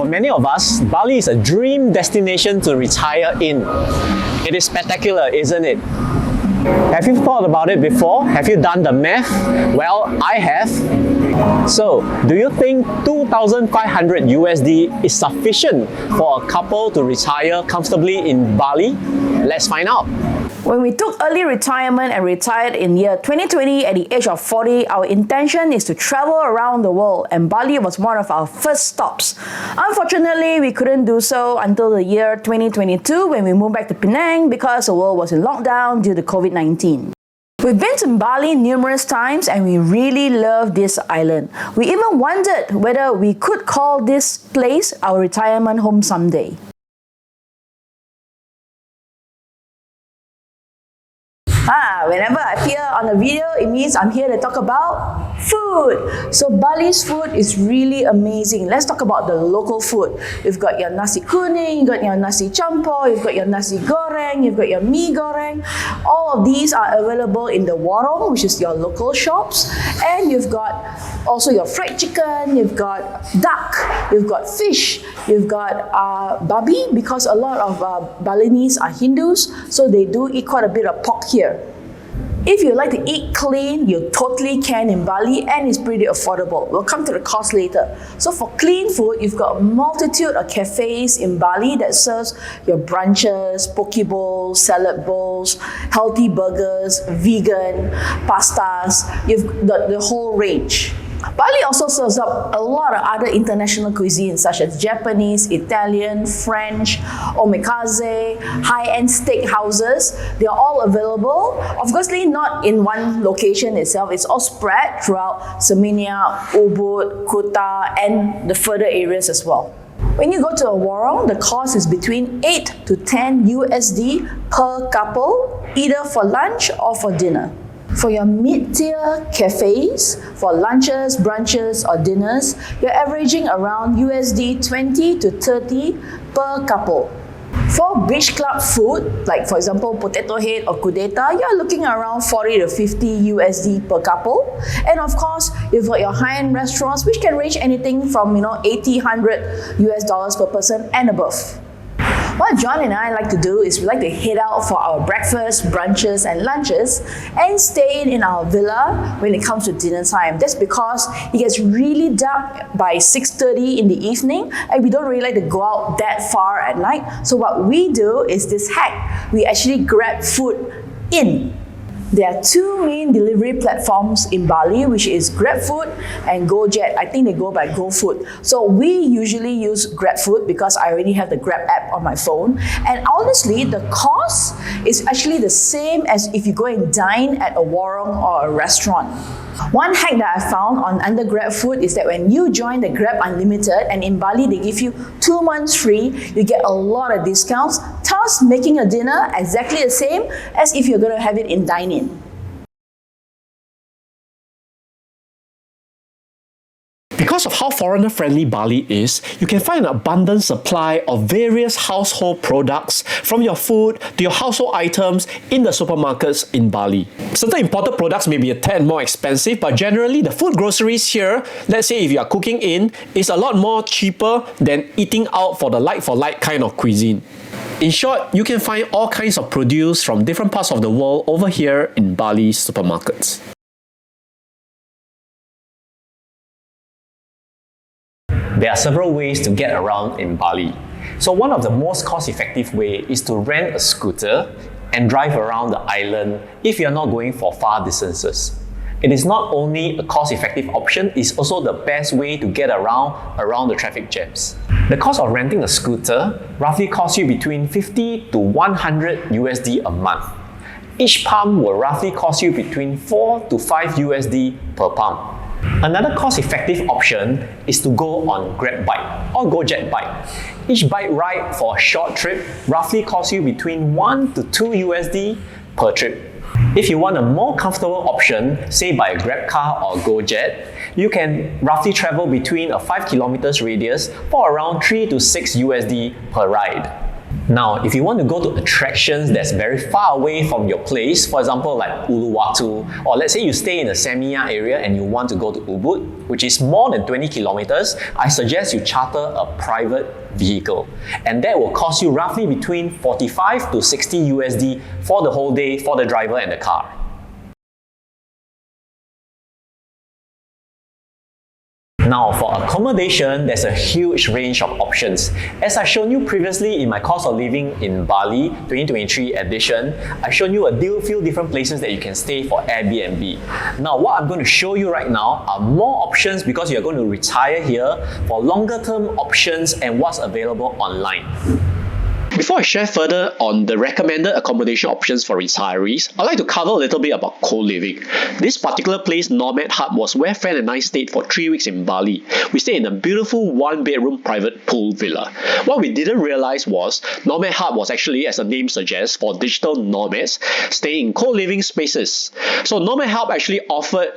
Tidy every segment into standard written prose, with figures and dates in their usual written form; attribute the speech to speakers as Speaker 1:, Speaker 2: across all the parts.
Speaker 1: For many of us, Bali is a dream destination to retire in. It is spectacular, isn't it? Have you thought about it before? Have you done the math? Well, I have. So, do you think 2,500 USD is sufficient for a couple to retire comfortably in Bali? Let's find out.
Speaker 2: When we took early retirement and retired in year 2020 at the age of 40, our intention is to travel around the world, and Bali was one of our first stops. Unfortunately, we couldn't do so until the year 2022 when we moved back to Penang because the world was in lockdown due to COVID-19. We've been to Bali numerous times and we really love this island. We even wondered whether we could call this place our retirement home someday. Whenever I appear on a video, it means I'm here to talk about food. So Bali's food is really amazing. Let's talk about the local food. You've got your nasi kuning, you've got your nasi campur, you've got your nasi goreng, you've got your mee goreng. All of these are available in the warung, which is your local shops. And you've got also your fried chicken, you've got duck, you've got fish, you've got babi, because a lot of Balinese are Hindus, so they do eat quite a bit of pork here. If you like to eat clean, you totally can in Bali, and it's pretty affordable. We'll come to the cost later. So for clean food, you've got a multitude of cafes in Bali that serves your brunches, poke bowls, salad bowls, healthy burgers, vegan, pastas. You've got the whole range. Bali also serves up a lot of other international cuisines such as Japanese, Italian, French, omakase, high-end steak houses. They are all available. Obviously not in one location itself. It's all spread throughout Seminyak, Ubud, Kuta, and the further areas as well. When you go to a warung, the cost is between 8 to 10 USD per couple, either for lunch or for dinner. For your mid-tier cafes, for lunches, brunches, or dinners, you're averaging around USD 20 to 30 per couple. For beach club food, like for example potato head or kudeta, you're looking around 40 to 50 USD per couple. And of course, you've got your high-end restaurants, which can range anything from 80, 100 US dollars per person and above. What John and I like to do is we like to head out for our breakfast, brunches and lunches and stay in our villa when it comes to dinner time. That's because it gets really dark by 6:30 in the evening and we don't really like to go out that far at night. So what we do is this hack. We actually grab food in. There are two main delivery platforms in Bali, which is GrabFood and GoJet. I think they go by GoFood. So we usually use GrabFood because I already have the Grab app on my phone. And honestly, the cost is actually the same as if you go and dine at a warung or a restaurant. One hack that I found under GrabFood is that when you join the Grab Unlimited, and in Bali they give you 2 months free, you get a lot of discounts, thus making your dinner exactly the same as if you're going to have it in dine-in.
Speaker 1: Because of how foreigner-friendly Bali is, you can find an abundant supply of various household products, from your food to your household items, in the supermarkets in Bali. Certain imported products may be a tad more expensive, but generally the food groceries here, let's say if you are cooking in, is a lot more cheaper than eating out for the like-for-like kind of cuisine. In short, you can find all kinds of produce from different parts of the world over here in Bali's supermarkets. There are several ways to get around in Bali. So one of the most cost-effective ways is to rent a scooter and drive around the island if you're not going for far distances. It is not only a cost-effective option, it's also the best way to get around the traffic jams. The cost of renting a scooter roughly costs you between 50 to 100 USD a month. Each pump will roughly cost you between 4 to 5 USD per pump. Another cost-effective option is to go on Grab Bike or GoJet Bike. Each bike ride for a short trip roughly costs you between 1 to 2 USD per trip. If you want a more comfortable option, say by a Grab car or GoJet, you can roughly travel between a 5 kilometers radius for around 3 to 6 USD per ride. Now, if you want to go to attractions that's very far away from your place, for example like Uluwatu, or let's say you stay in the Samia area and you want to go to Ubud, which is more than 20 kilometers, I suggest you charter a private vehicle. And that will cost you roughly between 45 to 60 USD for the whole day for the driver and the car. Now, for accommodation, there's a huge range of options. As I've shown you previously in my cost of living in Bali 2023 edition, I've shown you a few different places that you can stay for Airbnb. Now, what I'm going to show you right now are more options because you're going to retire here for longer term options and what's available online. Before I share further on the recommended accommodation options for retirees, I'd like to cover a little bit about co-living. This particular place, Nomad Hub, was where Fran and I stayed for 3 weeks in Bali. We stayed in a beautiful one-bedroom private pool villa. What we didn't realize was Nomad Hub was actually, as the name suggests, for digital nomads staying in co-living spaces. So Nomad Hub actually offered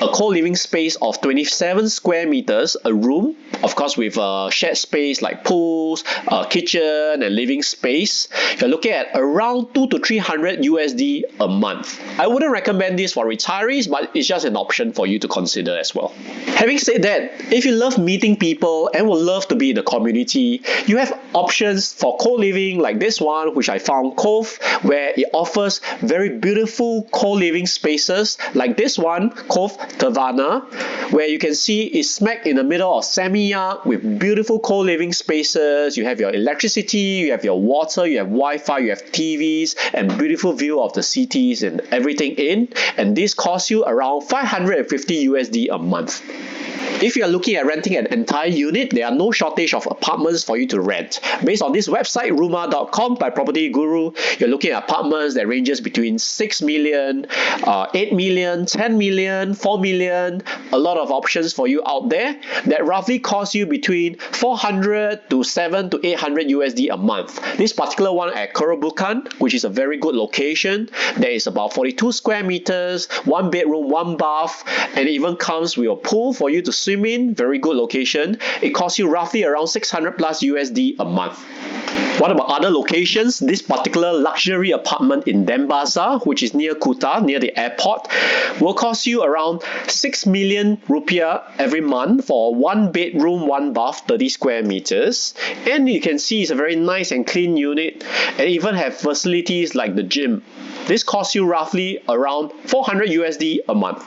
Speaker 1: a co-living space of 27 square meters, a room, of course with a shared space like pools, kitchen and living space. You're looking at around 200 to 300 USD a month. I wouldn't recommend this for retirees, but it's just an option for you to consider as well. Having said that, if you love meeting people and would love to be in the community, you have options for co-living like this one, which I found Cove, where it offers very beautiful co-living spaces like this one, Cove Tavana, where you can see it's smack in the middle of Samia with beautiful co-living spaces. You have your electricity, you have your water, you have Wi-Fi, you have TVs, and beautiful view of the cities and everything in. And this costs you around 550 USD a month. If you are looking at renting an entire unit, there are no shortage of apartments for you to rent. Based on this website, Rumah.com by Property Guru, you're looking at apartments that ranges between 6 million, 8 million, 10 million, 4 million, a lot of options for you out there that roughly cost you between 400 to 7 to 800 USD a month. This particular one at Kerobokan, which is a very good location, there is about 42 square meters, 1 bedroom, 1 bath, and it even comes with a pool for you to swim in. Very good location. It costs you roughly around 600 plus USD a month. What about other locations? This particular luxury apartment in Denpasar, which is near Kuta, near the airport, will cost you around 6 million rupiah every month for 1 bedroom, 1 bath, 30 square meters. And you can see it's a very nice and clean unit and even have facilities like the gym. This costs you roughly around 400 USD a month.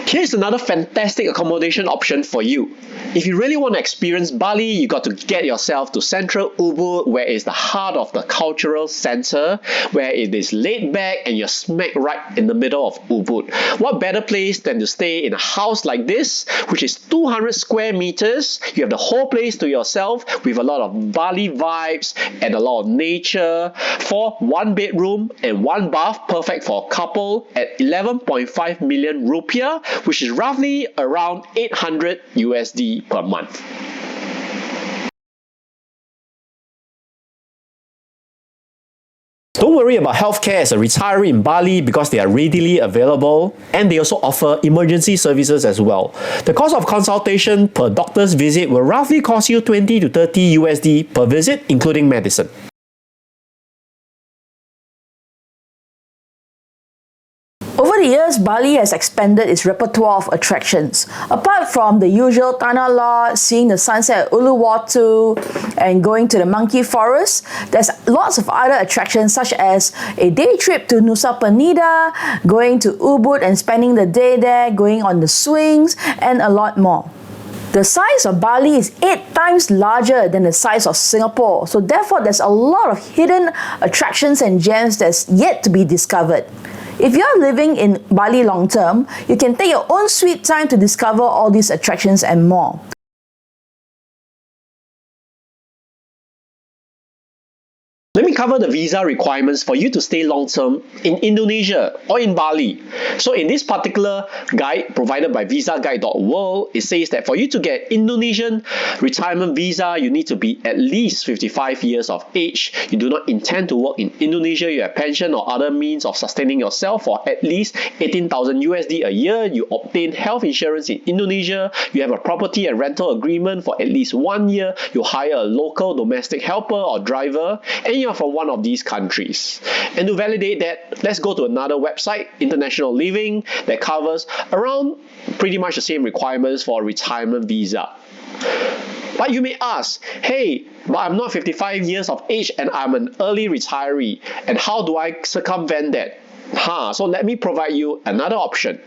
Speaker 1: Here's another fantastic accommodation option for you. If you really want to experience Bali, you got to get yourself to Central Ubud, where it's the heart of the cultural center, where it is laid back and you're smack right in the middle of Ubud. What better place than to stay in a house like this, which is 200 square meters. You have the whole place to yourself with a lot of Bali vibes and a lot of nature, for 1 bedroom and 1 bath, perfect for a couple at 11.5 million rupiah, which is roughly around 800 USD per month. Don't worry about healthcare as a retiree in Bali because they are readily available, and they also offer emergency services as well. The cost of consultation per doctor's visit will roughly cost you 20 to 30 USD per visit, including medicine.
Speaker 2: Over the years, Bali has expanded its repertoire of attractions. Apart from the usual Tanah Lot, seeing the sunset at Uluwatu, and going to the monkey forest, there's lots of other attractions such as a day trip to Nusa Penida, going to Ubud and spending the day there, going on the swings, and a lot more. The size of Bali is 8 times larger than the size of Singapore, so therefore there's a lot of hidden attractions and gems that's yet to be discovered. If you're living in Bali long term, you can take your own sweet time to discover all these attractions and more.
Speaker 3: Let me cover the visa requirements for you to stay long-term in Indonesia or in Bali. So in this particular guide provided by visaguide.world, it says that for you to get Indonesian retirement visa, you need to be at least 55 years of age. You do not intend to work in Indonesia, you have pension or other means of sustaining yourself for at least 18,000 USD a year. You obtain health insurance in Indonesia. You have a property and rental agreement for at least 1 year. You hire a local domestic helper or driver, and you're from one of these countries. And to validate that, let's go to another website, International Living, that covers around pretty much the same requirements for a retirement visa. But you may ask, hey, but I'm not 55 years of age and I'm an early retiree, and how do I circumvent that? So let me provide you another option.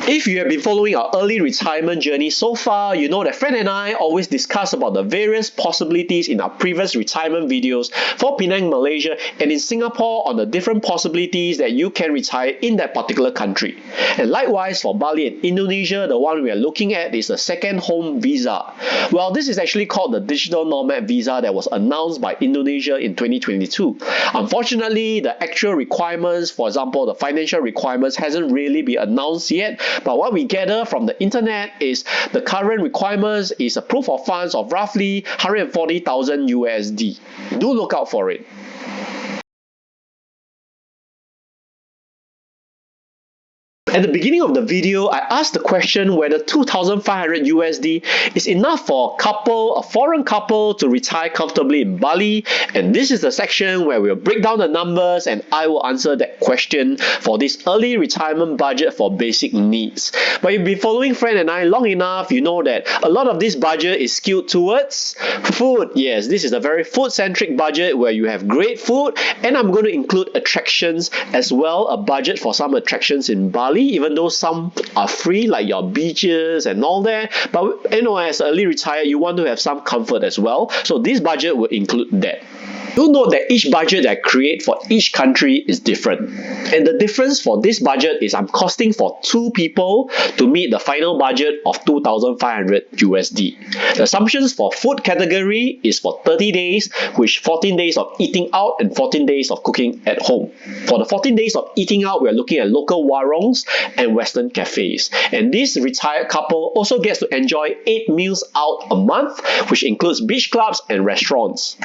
Speaker 3: If you have been following our early retirement journey so far, you know that Fred and I always discuss about the various possibilities in our previous retirement videos for Penang, Malaysia, and in Singapore on the different possibilities that you can retire in that particular country. And likewise for Bali and Indonesia, the one we are looking at is the second home visa. Well, this is actually called the digital nomad visa that was announced by Indonesia in 2022. Unfortunately, the actual requirements, for example, the financial requirements, hasn't really been announced yet. But what we gather from the internet is the current requirements is a proof of funds of roughly 140,000 USD. Do look out for it. At the beginning of the video, I asked the question whether 2,500 USD is enough for a foreign couple to retire comfortably in Bali, and this is the section where we'll break down the numbers and I will answer that question for this early retirement budget for basic needs. But you've been following Fred and I long enough, you know that a lot of this budget is skewed towards food. Yes, this is a very food-centric budget where you have great food, and I'm going to include attractions as well, a budget for some attractions in Bali, even though some are free like your beaches and all that. But as early retired, you want to have some comfort as well. So this budget will include that. Do note that each budget that I create for each country is different. And the difference for this budget is I'm costing for 2 people to meet the final budget of 2,500 USD. The assumptions for food category is for 30 days, which 14 days of eating out and 14 days of cooking at home. For the 14 days of eating out, we're looking at local warongs and Western cafes. And this retired couple also gets to enjoy 8 meals out a month, which includes beach clubs and restaurants.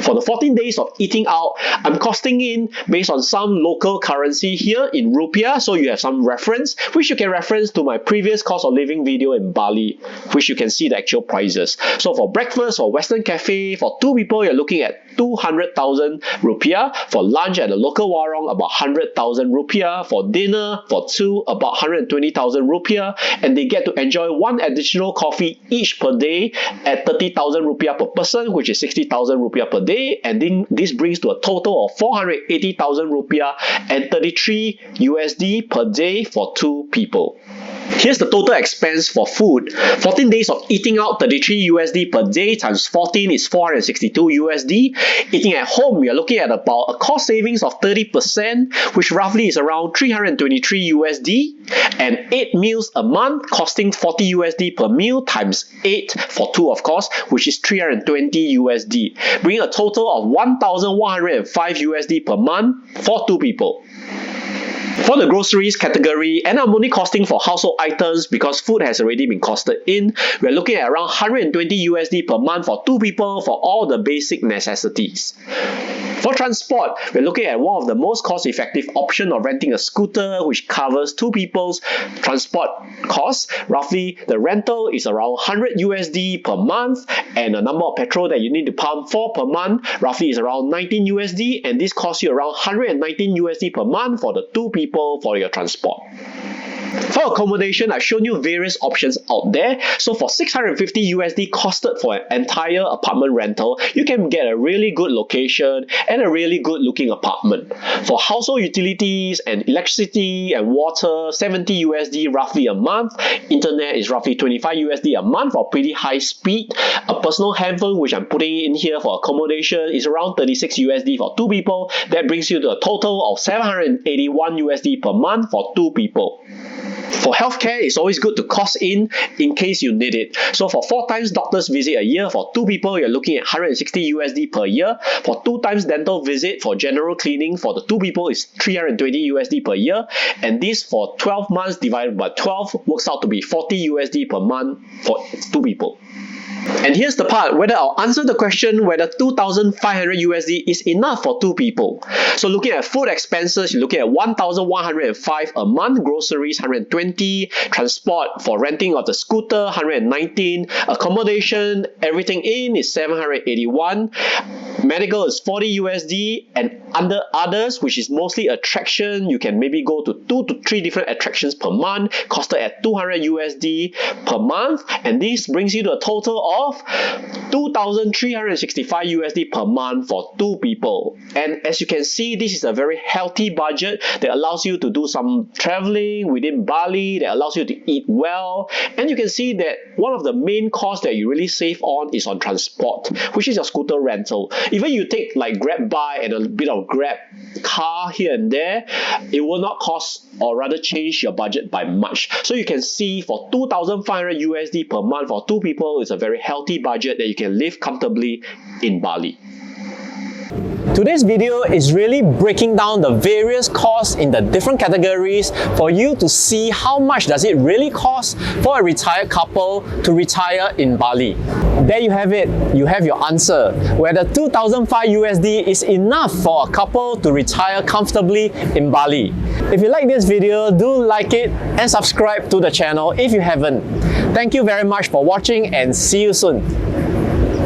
Speaker 3: For the 14 days of eating out, I'm costing in based on some local currency here in rupiah, so you have some reference, which you can reference to my previous cost of living video in Bali, which you can see the actual prices. So for breakfast or Western cafe, for 2 people, you're looking at 200,000 rupiah. For lunch at the local warong, about 100,000 rupiah. For dinner, for 2, about 120,000 rupiah. And they get to enjoy 1 additional coffee each per day at 30,000 rupiah per person, which is 60,000 rupiah per day. And then this brings to a total of 480,000 rupiah and 33 USD per day for 2 people. Here's the total expense for food. 14 days of eating out, 33 USD per day times 14 is 462 USD. Eating at home, we are looking at about a cost savings of 30%, which roughly is around 323 USD. And 8 meals a month costing 40 USD per meal times 8 for 2, of course, which is 320 USD, bringing a total of 1,105 USD per month for 2 people. For the groceries category, and I'm only costing for household items because food has already been costed in, we're looking at around 120 USD per month for 2 people for all the basic necessities. For transport, we're looking at one of the most cost-effective option of renting a scooter, which covers 2 people's transport costs. Roughly, the rental is around 100 USD per month, and the number of petrol that you need to pump for per month roughly is around 19 USD, and this costs you around 119 USD per month for the 2 people for your transport. For accommodation, I've shown you various options out there. So for 650 USD costed for an entire apartment rental, you can get a really good location and a really good looking apartment. For household utilities and electricity and water, 70 USD roughly a month. Internet is roughly 25 USD a month for pretty high speed. A personal handphone, which I'm putting in here for accommodation, is around 36 USD for 2 people. That brings you to a total of 781 USD per month for 2 people. For healthcare, it's always good to cost in case you need it. So for 4 times doctor's visit a year, for 2 people, you're looking at 160 USD per year. For 2 times dental visit for general cleaning, for the 2 people is 320 USD per year. And this for 12 months divided by 12 works out to be 40 USD per month for 2 people. And here's the part whether I'll answer the question whether 2,500 USD is enough for 2 people. So looking at food expenses, you're looking at 1,105 a month, groceries 120, transport for renting of the scooter 119, accommodation, everything in is 781, medical is 40 USD, and under others, which is mostly attraction, you can maybe go to 2 to 3 different attractions per month, costed at 200 USD per month, and this brings you to a total of 2,365 USD per month for 2 people. And as you can see, this is a very healthy budget that allows you to do some traveling within Bali, that allows you to eat well. And you can see that one of the main costs that you really save on is on transport, which is your scooter rental. Even you take like Grab Buy and a bit of Grab car here and there, it will not cost or rather change your budget by much. So you can see for 2,500 USD per month for 2 people, it's a very healthy budget that you can live comfortably in Bali.
Speaker 1: Today's video is really breaking down the various costs in the different categories for you to see how much does it really cost for a retired couple to retire in Bali. There you have it. You have your answer. Whether 2,500 USD is enough for a couple to retire comfortably in Bali. If you like this video, do like it and subscribe to the channel if you haven't. Thank you very much for watching and see you soon.